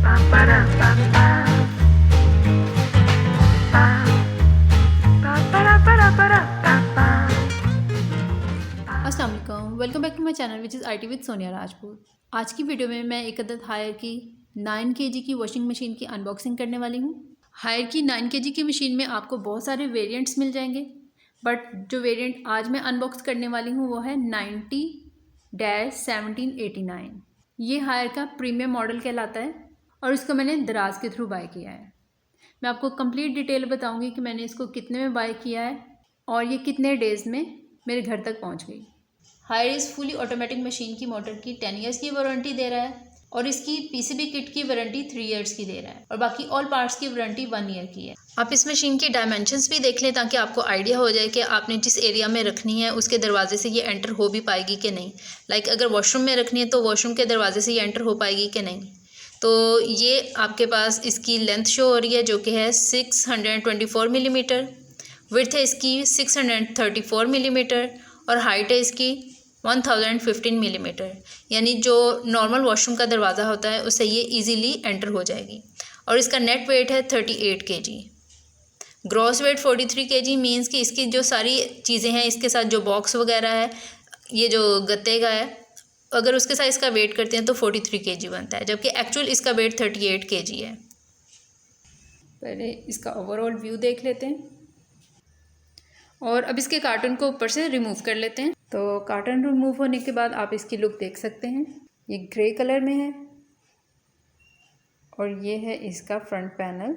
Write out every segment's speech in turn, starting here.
अस्सलाम वालेकुम, welcome back to my channel which is IT with Sonia Rajput. आज की वीडियो में मैं एक अदद हायर की 9 kg की वॉशिंग मशीन की अनबॉक्सिंग करने वाली हूँ। हायर की 9 kg की मशीन में आपको बहुत सारे वेरिएंट्स मिल जाएंगे, बट जो वेरिएंट आज मैं अनबॉक्स करने वाली हूँ वो है 90-1789। ये हायर का प्रीमियम मॉडल कहलाता है और इसको मैंने दराज के थ्रू बाय किया है। मैं आपको कंप्लीट डिटेल बताऊँगी कि मैंने इसको कितने में बाय किया है और ये कितने डेज़ में मेरे घर तक पहुँच गई। Haier is fully automatic machine की मोटर की 10 ईयर्स की वारंटी दे रहा है और इसकी PCB किट की वारंटी 3 ईयर्स की दे रहा है और बाकी ऑल पार्ट्स की वारंटी 1 ईयर की है। आप इस मशीन की डायमेंशंस भी देख लें ताकि आपको आइडिया हो जाए कि आपने जिस एरिया में रखनी है उसके दरवाजे से ये एंटर हो भी पाएगी कि नहीं। लाइक अगर वॉशरूम में रखनी है तो वॉशरूम के दरवाजे से ये एंटर हो पाएगी कि नहीं। तो ये आपके पास इसकी लेंथ शो हो रही है जो कि है 624 मिलीमीटर, विड्थ है इसकी 634 मिलीमीटर और हाइट है इसकी 1015 मिलीमीटर। यानी जो नॉर्मल वॉशरूम का दरवाज़ा होता है उससे ये इजीली एंटर हो जाएगी। और इसका नेट वेट है 38 kg, gross weight 43 kg। Means कि इसकी जो सारी चीज़ें हैं इसके साथ जो बॉक्स वगैरह है, ये जो गत्ते का है, अगर उसके साथ इसका वेट करते हैं तो 43 kg बनता है, जबकि एक्चुअल इसका वेट 38 kg है। पहले इसका ओवरऑल व्यू देख लेते हैं और अब इसके कार्टन को ऊपर से रिमूव कर लेते हैं। तो कार्टन रिमूव होने के बाद आप इसकी लुक देख सकते हैं। ये ग्रे कलर में है और ये है इसका फ्रंट पैनल।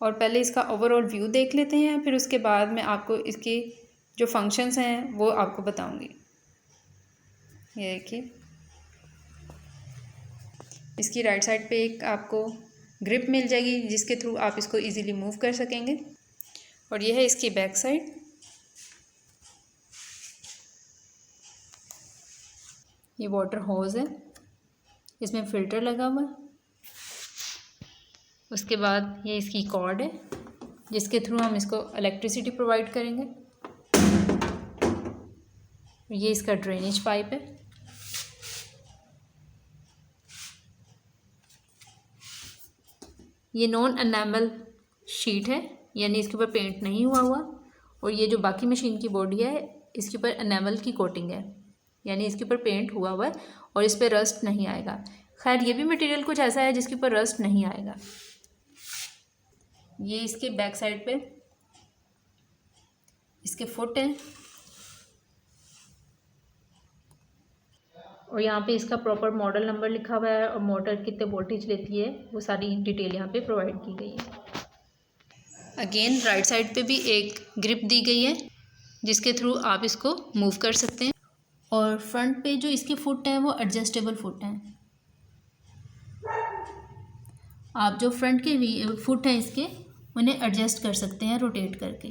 और पहले इसका ओवरऑल व्यू देख लेते हैं, फिर उसके बाद मैं आपको इसके जो फंक्शंस हैं वो आपको बताऊंगी। ये देखिए, इसकी राइट साइड पे एक आपको ग्रिप मिल जाएगी जिसके थ्रू आप इसको इजीली मूव कर सकेंगे। और ये है इसकी बैक साइड। ये वाटर होज है, इसमें फ़िल्टर लगा हुआ है। उसके बाद ये इसकी कॉर्ड है जिसके थ्रू हम इसको इलेक्ट्रिसिटी प्रोवाइड करेंगे। ये इसका ड्रेनेज पाइप है। ये नॉन एनामल शीट है, यानी इसके ऊपर पेंट नहीं हुआ हुआ। और ये जो बाकी मशीन की बॉडी है इसके ऊपर एनामल की कोटिंग है, यानी इसके ऊपर पेंट हुआ हुआ है और इस पर रस्ट नहीं आएगा। खैर ये भी मटेरियल कुछ ऐसा है जिसके ऊपर रस्ट नहीं आएगा। ये इसके बैक साइड पे इसके फुट हैं और यहाँ पे इसका प्रॉपर मॉडल नंबर लिखा हुआ है और मोटर कितने वोल्टेज लेती है वो सारी डिटेल यहाँ पे प्रोवाइड की गई है। अगेन राइट साइड पे भी एक ग्रिप दी गई है जिसके थ्रू आप इसको मूव कर सकते हैं। और फ्रंट पे जो इसके फुट हैं वो एडजस्टेबल फुट हैं। आप जो फ्रंट के फुट हैं इसके उन्हें एडजस्ट कर सकते हैं रोटेट करके।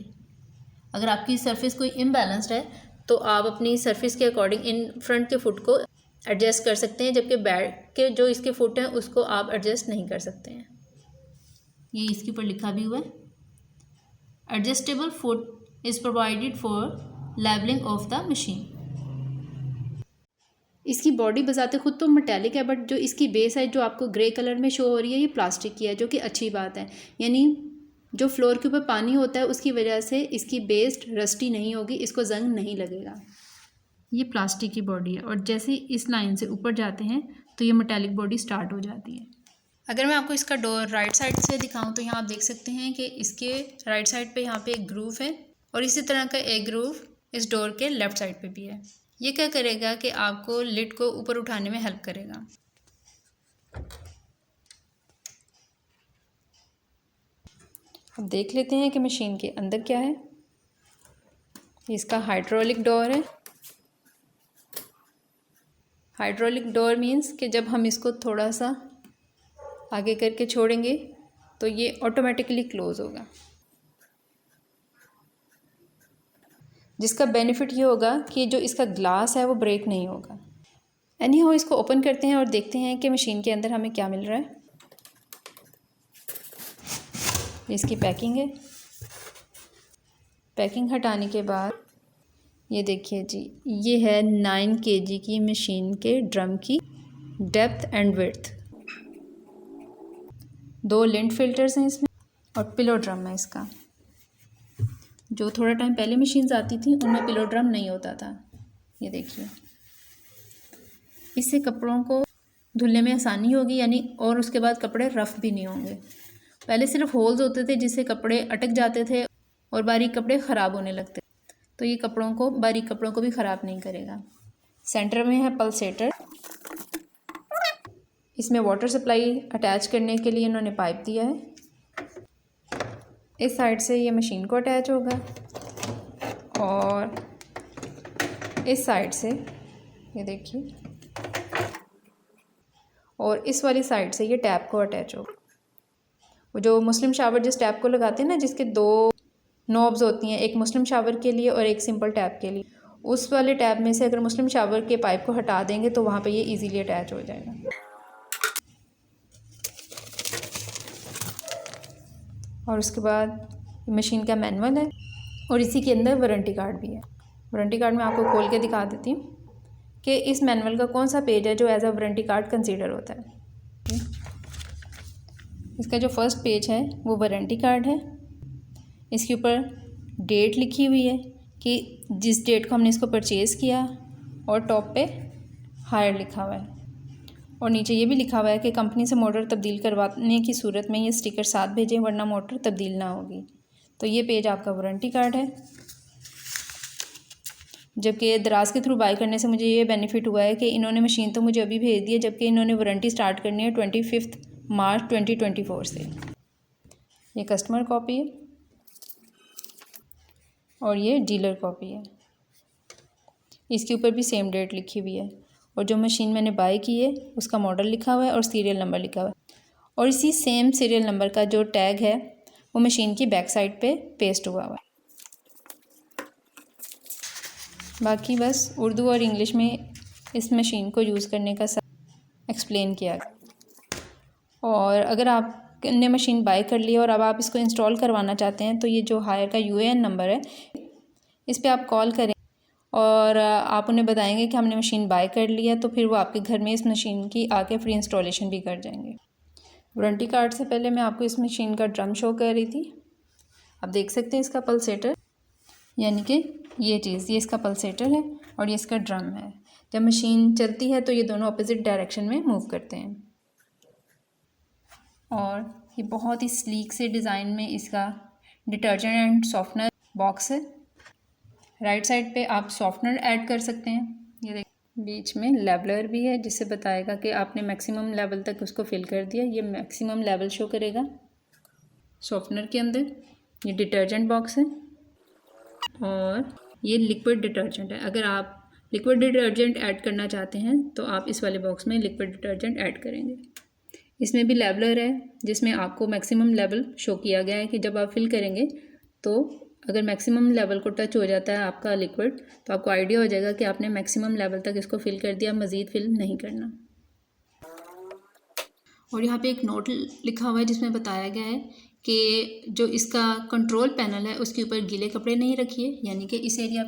अगर आपकी सरफेस कोई इम्बैलेंस्ड है तो आप अपनी सरफेस के अकॉर्डिंग इन फ्रंट के फुट को एडजस्ट कर सकते हैं, जबकि बैक के जो इसके फुट हैं उसको आप एडजस्ट नहीं कर सकते हैं। ये इसके ऊपर लिखा भी हुआ है, adjustable foot is provided for leveling of the machine. इसकी बॉडी बजाते खुद तो मेटालिक है, बट जो इसकी बेस है जो आपको ग्रे कलर में शो हो रही है ये प्लास्टिक की है, जो कि अच्छी बात है। यानी जो फ्लोर के ऊपर पानी होता है उसकी वजह से इसकी बेस रस्टी नहीं होगी, इसको जंग नहीं लगेगा। ये प्लास्टिक की बॉडी है और जैसे इस लाइन से ऊपर जाते हैं तो ये मेटालिक बॉडी स्टार्ट हो जाती है। अगर मैं आपको इसका डोर राइट साइड से दिखाऊं तो यहाँ आप देख सकते हैं कि इसके राइट साइड पे यहाँ पे एक ग्रूव है और इसी तरह का एक ग्रूव इस डोर के लेफ़्ट साइड पे भी है। ये क्या करेगा कि आपको लिड को ऊपर उठाने में हेल्प करेगा। अब देख लेते हैं कि मशीन के अंदर क्या है। इसका हाइड्रोलिक डोर है। हाइड्रोलिक डोर मीन्स कि जब हम इसको थोड़ा सा आगे करके छोड़ेंगे तो ये ऑटोमेटिकली क्लोज होगा, जिसका बेनिफिट ये होगा कि जो इसका ग्लास है वो ब्रेक नहीं होगा। एनीहाउ इसको ओपन करते हैं और देखते हैं कि मशीन के अंदर हमें क्या मिल रहा है। इसकी पैकिंग है। पैकिंग हटाने के बाद ये देखिए जी, ये है 9 kg की मशीन के ड्रम की depth and width. 2 lint filters हैं इसमें और पिलो ड्रम है इसका। जो थोड़ा टाइम पहले मशीन्स आती थी उनमें पिलो ड्रम नहीं होता था। ये देखिए, इससे कपड़ों को धुलने में आसानी होगी यानी, और उसके बाद कपड़े रफ़ भी नहीं होंगे। पहले सिर्फ होल्स होते थे जिससे कपड़े अटक जाते थे और बारीक कपड़े ख़राब होने लगते, तो ये बारीक कपड़ों को भी ख़राब नहीं करेगा। सेंटर में है पल्सेटर। इसमें वाटर सप्लाई अटैच करने के लिए इन्होंने पाइप दिया है। इस साइड से ये मशीन को अटैच होगा और इस साइड से ये देखिए, और इस वाली साइड से ये टैप को अटैच होगा। वो जो मुस्लिम शावर जिस टैप को लगाते हैं ना, जिसके 2 नॉब्स होती हैं, एक मुस्लिम शावर के लिए और एक सिंपल टैप के लिए, उस वाले टैप में से अगर मुस्लिम शावर के पाइप को हटा देंगे तो वहाँ पे ये इजीली अटैच हो जाएगा। और उसके बाद मशीन का मैनुअल है और इसी के अंदर वारंटी कार्ड भी है। वारंटी कार्ड मैं आपको खोल के दिखा देती हूँ कि इस मैनुअल का कौन सा पेज है जो as a warranty card consider होता है। इसका जो फर्स्ट पेज है वो वारंटी कार्ड है। इसके ऊपर डेट लिखी हुई है कि जिस डेट को हमने इसको परचेज़ किया, और टॉप पे हायर लिखा हुआ है, और नीचे ये भी लिखा हुआ है कि कंपनी से मोटर तब्दील करवाने की सूरत में ये स्टिकर साथ भेजें वरना मोटर तब्दील ना होगी। तो ये पेज आपका वारंटी कार्ड है। जबकि दराज के थ्रू बाय करने से मुझे ये बेनिफिट हुआ है कि इन्होंने मशीन तो मुझे अभी भेज दी है, जबकि इन्होंने वारंटी स्टार्ट करनी है 25 मार्च 2024 से। ये कस्टमर कॉपी है और ये डीलर कॉपी है। इसके ऊपर भी सेम डेट लिखी हुई है और जो मशीन मैंने बाय की है उसका मॉडल लिखा हुआ है और सीरियल नंबर लिखा हुआ है, और इसी सेम सीरियल नंबर का जो टैग है वो मशीन की बैक साइड पे पेस्ट हुआ हुआ है। बाकी बस उर्दू और इंग्लिश में इस मशीन को यूज़ करने का एक्सप्लेन किया गया। और अगर आपने मशीन बाय कर ली और अब आप इसको इंस्टॉल करवाना चाहते हैं तो ये जो हायर का UAN नंबर है इस पर आप कॉल करें और आप उन्हें बताएंगे कि हमने मशीन बाय कर लिया, तो फिर वो आपके घर में इस मशीन की आके फ्री इंस्टॉलेशन भी कर जाएंगे। वारंटी कार्ड से पहले मैं आपको इस मशीन का ड्रम शो कर रही थी। आप देख सकते हैं इसका पल्सेटर, यानी कि ये चीज़, ये इसका पल्सेटर है और ये इसका ड्रम है। जब मशीन चलती है तो ये दोनों अपोजिट डायरेक्शन में मूव करते हैं। और ये बहुत ही स्लीक से डिज़ाइन में इसका डिटर्जेंट एंड सॉफ्टनर बॉक्स है। राइट साइड पे आप सॉफ्टनर ऐड कर सकते हैं। ये देख, बीच में लेवलर भी है जिससे बताएगा कि आपने मैक्सिमम लेवल तक उसको फिल कर दिया। ये मैक्सिमम लेवल शो करेगा सॉफ्टनर के अंदर। ये डिटर्जेंट बॉक्स है और ये लिक्विड डिटर्जेंट है। अगर आप लिक्विड डिटर्जेंट ऐड करना चाहते हैं तो आप इस वाले बॉक्स में लिक्विड डिटर्जेंट ऐड करेंगे। इसमें भी लेवलर है जिसमें आपको मैक्सिमम लेवल शो किया गया है कि जब आप फिल करेंगे तो अगर मैक्सिमम लेवल को टच हो जाता है आपका लिक्विड तो आपको आइडिया हो जाएगा कि आपने मैक्सिमम लेवल तक इसको फिल कर दिया, मज़ीद फिल नहीं करना। और यहाँ पे एक नोट लिखा हुआ है जिसमें बताया गया है कि जो इसका कंट्रोल पैनल है उसके ऊपर गीले कपड़े नहीं रखिए, यानी कि इस एरिया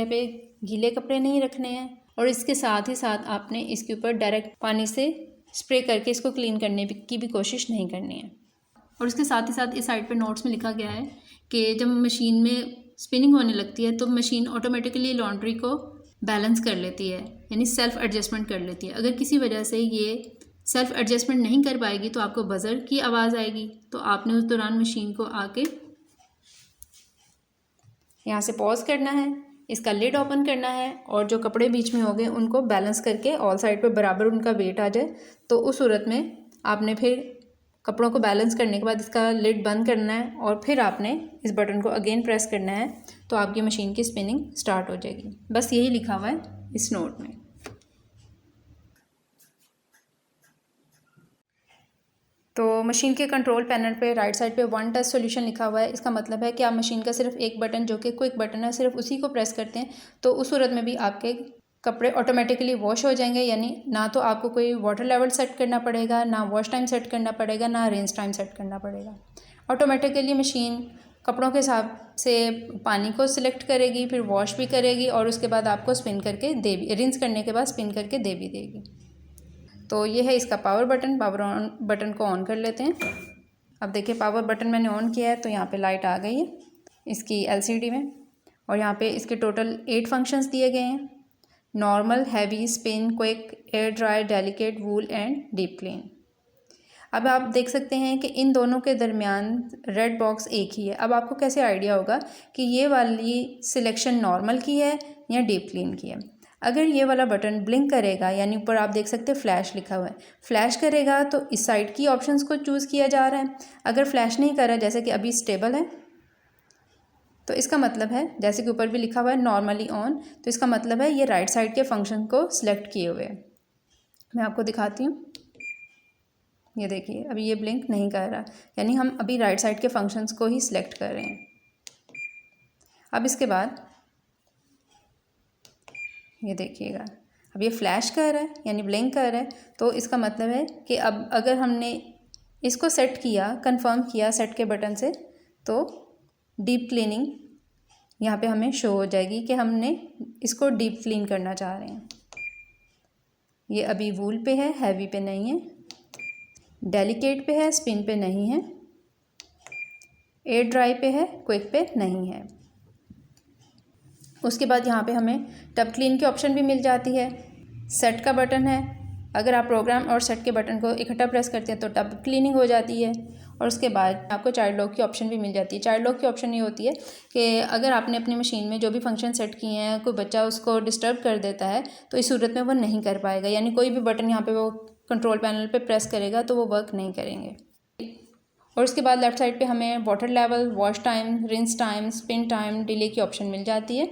पे गीले कपड़े नहीं रखने हैं। और इसके साथ ही साथ आपने इसके ऊपर डायरेक्ट पानी से स्प्रे करके इसको क्लीन करने की भी कोशिश नहीं करनी है। और इसके साथ ही साथ इस साइड पे नोट्स में लिखा गया है कि जब मशीन में स्पिनिंग होने लगती है तो मशीन ऑटोमेटिकली लॉन्ड्री को बैलेंस कर लेती है, यानी सेल्फ एडजस्टमेंट कर लेती है। अगर किसी वजह से ये सेल्फ एडजस्टमेंट नहीं कर पाएगी तो आपको बज़र की आवाज़ आएगी, तो आपने उस दौरान मशीन को आके यहाँ से पॉज करना है, इसका लिड ओपन करना है और जो कपड़े बीच में हो गए उनको बैलेंस करके ऑल साइड पे बराबर उनका वेट आ जाए। तो उस सूरत में आपने फिर कपड़ों को बैलेंस करने के बाद इसका लिड बंद करना है और फिर आपने इस बटन को अगेन प्रेस करना है, तो आपकी मशीन की स्पिनिंग स्टार्ट हो जाएगी। बस यही लिखा हुआ है इस नोट में। तो मशीन के कंट्रोल पैनल पे राइट साइड पे 1 टच सॉल्यूशन लिखा हुआ है। इसका मतलब है कि आप मशीन का सिर्फ एक बटन जो कि क्विक बटन है सिर्फ उसी को प्रेस करते हैं तो उस सूरत में भी आपके कपड़े ऑटोमेटिकली वॉश हो जाएंगे, यानी ना तो आपको कोई वाटर लेवल सेट करना पड़ेगा, ना वॉश टाइम सेट करना पड़ेगा, ना रिंस टाइम सेट करना पड़ेगा। ऑटोमेटिकली मशीन कपड़ों के हिसाब से पानी को सिलेक्ट करेगी, फिर वॉश भी करेगी और उसके बाद आपको स्पिन करके रिंस करने के बाद स्पिन करके दे भी देगी। तो ये है इसका power button. Power on button को ऑन कर लेते हैं। अब देखिए पावर बटन मैंने ऑन किया है तो यहाँ पे लाइट आ गई है इसकी एलसीडी में। और यहाँ पे इसके टोटल 8 फंक्शंस दिए गए हैं। Normal, heavy, spin, quick, air dry, delicate, wool and deep clean. अब आप देख सकते हैं कि इन दोनों के दरमियान रेड बॉक्स एक ही है। अब आपको कैसे आइडिया होगा कि ये वाली सिलेक्शन नॉर्मल की है या डीप क्लीन की है। अगर ये वाला बटन ब्लिंक करेगा, यानी ऊपर आप देख सकते हैं फ्लैश लिखा हुआ है, फ्लैश करेगा तो इस साइड की ऑप्शंस को चूज़ किया जा रहा है। अगर फ्लैश नहीं कर रहा, जैसे कि अभी स्टेबल है, तो इसका मतलब है, जैसे कि ऊपर भी लिखा हुआ है नॉर्मली ऑन, तो इसका मतलब है ये राइट साइड के फंक्शन को सिलेक्ट किए हुए है। मैं आपको दिखाती हूँ। ये देखिए अभी ये ब्लिंक नहीं कर रहा, यानी हम अभी राइट साइड के फंक्शंस को ही सिलेक्ट कर रहे हैं। अब इसके बाद ये देखिएगा, अब ये फ्लैश कर रहा है यानी ब्लिंक कर रहा है, तो इसका मतलब है कि अब अगर हमने इसको सेट किया, कंफर्म किया सेट के बटन से, तो डीप क्लीनिंग यहाँ पे हमें शो हो जाएगी कि हमने इसको डीप क्लीन करना चाह रहे हैं। ये अभी वूल पे है, हैवी पे नहीं है, डेलिकेट पे है, स्पिन पे नहीं है, एयर ड्राई पे है, क्विक पे नहीं है। उसके बाद यहाँ पे हमें टब क्लीन की ऑप्शन भी मिल जाती है। सेट का बटन है, अगर आप प्रोग्राम और सेट के बटन को इकट्ठा प्रेस करते हैं तो टब क्लीनिंग हो जाती है। और उसके बाद आपको चाइल्ड लॉक की ऑप्शन भी मिल जाती है। चाइल्ड लॉक की ऑप्शन ये होती है कि अगर आपने अपनी मशीन में जो भी फंक्शन सेट किए हैं, कोई बच्चा उसको डिस्टर्ब कर देता है, तो इस सूरत में वो नहीं कर पाएगा, यानी कोई भी बटन यहाँ पे वो कंट्रोल पैनल पे प्रेस करेगा तो वो वर्क नहीं करेंगे। और उसके बाद लेफ़्ट साइड पे हमें water level, wash time, rinse time, spin time, delay की ऑप्शन मिल जाती है।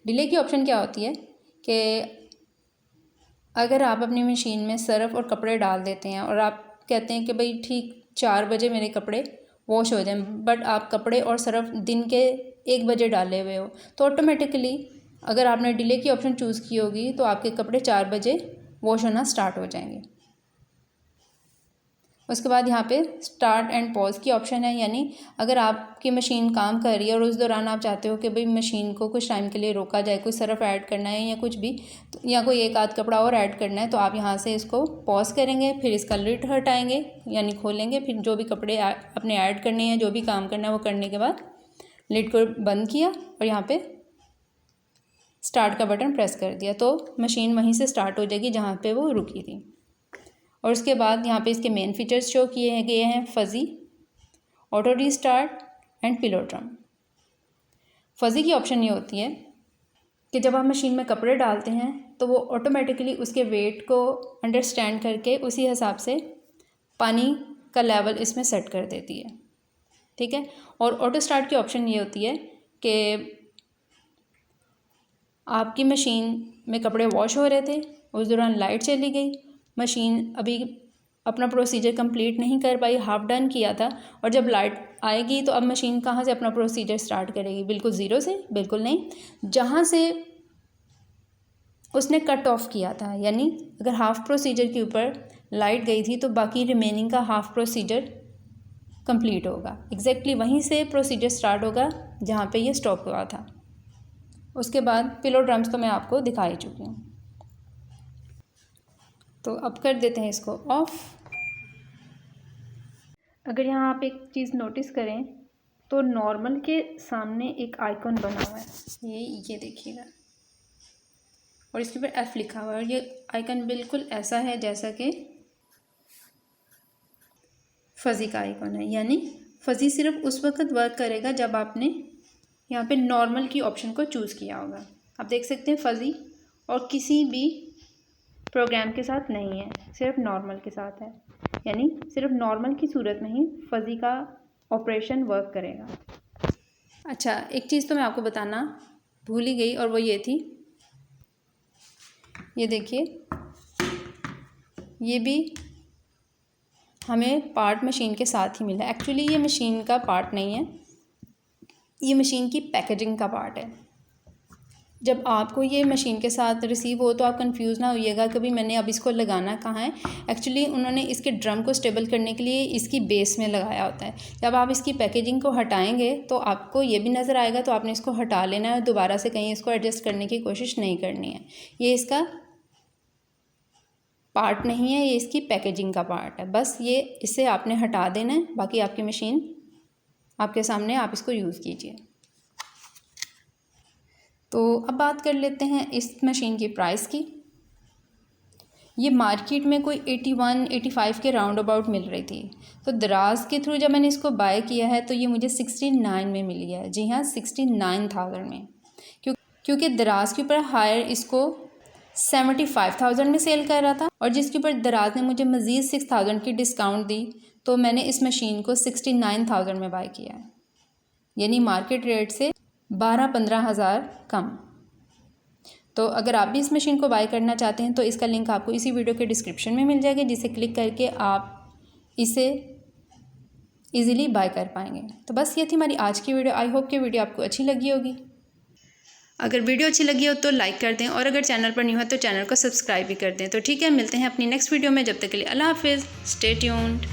डिले की ऑप्शन क्या होती है कि अगर आप अपनी मशीन में सर्फ़ और कपड़े डाल देते हैं और आप कहते हैं कि भाई ठीक 4 बजे मेरे कपड़े वॉश हो जाएं, बट आप कपड़े और सर्फ़ दिन के 1 बजे डाले हुए हो, तो ऑटोमेटिकली अगर आपने डिले की ऑप्शन चूज़ की होगी तो आपके कपड़े 4 बजे वॉश होना स्टार्ट हो जाएंगे। उसके बाद यहाँ पे स्टार्ट एंड पॉज की ऑप्शन है, यानी अगर आपकी मशीन काम कर रही है और उस दौरान आप चाहते हो कि भाई मशीन को कुछ टाइम के लिए रोका जाए, कोई सर्फ ऐड करना है या कुछ भी, या कोई एक आध कपड़ा और ऐड करना है, तो आप यहाँ से इसको पॉज करेंगे, फिर इसका लिड हटाएंगे यानी खोलेंगे, फिर जो भी कपड़े अपने ऐड करने हैं, जो भी काम करना है वो करने के बाद लिड को बंद किया और यहाँ पर स्टार्ट का बटन प्रेस कर दिया, तो मशीन वहीं से स्टार्ट हो जाएगी जहाँ पर वो रुकी थी। और उसके बाद यहाँ पे इसके मेन फीचर्स शो किए गए हैं, fuzzy, auto restart and pillow drum. Fuzzy की ऑप्शन ये होती है कि जब आप मशीन में कपड़े डालते हैं तो वो ऑटोमेटिकली उसके वेट को अंडरस्टैंड करके उसी हिसाब से पानी का लेवल इसमें सेट कर देती है, ठीक है। और ऑटो स्टार्ट की ऑप्शन ये होती है कि आपकी मशीन में कपड़े वॉश हो रहे थे, उस दौरान लाइट चली गई, मशीन अभी अपना प्रोसीजर कंप्लीट नहीं कर पाई, हाफ डन किया था, और जब लाइट आएगी तो अब मशीन कहाँ से अपना प्रोसीजर स्टार्ट करेगी? बिल्कुल ज़ीरो से? बिल्कुल नहीं, जहाँ से उसने कट ऑफ किया था, यानी अगर हाफ प्रोसीजर के ऊपर लाइट गई थी तो बाकी रिमेनिंग का हाफ प्रोसीजर कंप्लीट होगा, एग्जैक्टली वहीं से प्रोसीजर स्टार्ट होगा जहाँ पे ये स्टॉप हुआ था। उसके बाद पिलो ड्रम्स तो मैं आपको दिखा ही चुकी हूँ, तो अब कर देते हैं इसको ऑफ। अगर यहाँ आप एक चीज़ नोटिस करें तो नॉर्मल के सामने एक आइकॉन बना हुआ है, ये देखिएगा, और इसके ऊपर F लिखा हुआ है, और ये आइकन बिल्कुल ऐसा है जैसा कि फ़ज़ी का आइकॉन है, यानी फ़ज़ी सिर्फ उस वक्त वर्क करेगा जब आपने यहाँ पे नॉर्मल की ऑप्शन को चूज़ किया होगा। आप देख सकते हैं फ़ज़ी और किसी भी प्रोग्राम के साथ नहीं है, सिर्फ नॉर्मल के साथ है, यानी सिर्फ नॉर्मल की सूरत में ही फ़ज़ी का ऑपरेशन वर्क करेगा। अच्छा, एक चीज़ तो मैं आपको बताना भूल ही गई, और वो ये थी, ये देखिए, ये भी हमें पार्ट मशीन के साथ ही मिला। एक्चुअली ये मशीन का पार्ट नहीं है, ये मशीन की पैकेजिंग का पार्ट है। जब आपको ये मशीन के साथ रिसीव हो तो आप कंफ्यूज ना होइएगा कभी मैंने अब इसको लगाना कहाँ है। एक्चुअली उन्होंने इसके ड्रम को स्टेबल करने के लिए इसकी बेस में लगाया होता है। जब आप इसकी पैकेजिंग को हटाएंगे तो आपको ये भी नज़र आएगा, तो आपने इसको हटा लेना है, दोबारा से कहीं इसको एडजस्ट करने की कोशिश नहीं करनी है। ये इसका पार्ट नहीं है, ये इसकी पैकेजिंग का पार्ट है। बस ये इसे आपने हटा देना है, बाकी आपकी मशीन आपके सामने, आप इसको यूज़ कीजिए। तो अब बात कर लेते हैं इस मशीन की प्राइस की। ये मार्केट में कोई 81-85 के राउंड अबाउट मिल रही थी। तो दराज के थ्रू जब मैंने इसको बाय किया है तो ये मुझे 69 में मिली है। जी हाँ, 69,000 में। क्योंकि दराज के ऊपर हायर इसको 75,000 में सेल कर रहा था, और जिसके ऊपर दराज ने मुझे मज़ीद 6,000 की डिस्काउंट दी, तो मैंने इस मशीन को 69,000 में बाय किया है, यानी मार्केट रेट से 12-15 हज़ार कम। तो अगर आप भी इस मशीन को बाय करना चाहते हैं तो इसका लिंक आपको इसी वीडियो के डिस्क्रिप्शन में मिल जाएगा, जिसे क्लिक करके आप इसे इजीली बाय कर पाएंगे। तो बस ये थी हमारी आज की वीडियो। आई होप कि वीडियो आपको अच्छी लगी होगी। अगर वीडियो अच्छी लगी हो तो लाइक कर दें, और अगर चैनल पर न्यू है तो चैनल को सब्सक्राइब भी कर दें। तो ठीक है, मिलते हैं अपनी नेक्स्ट वीडियो में। जब तक के लिए अल्लाह हाफिज़, स्टे ट्यून्ड।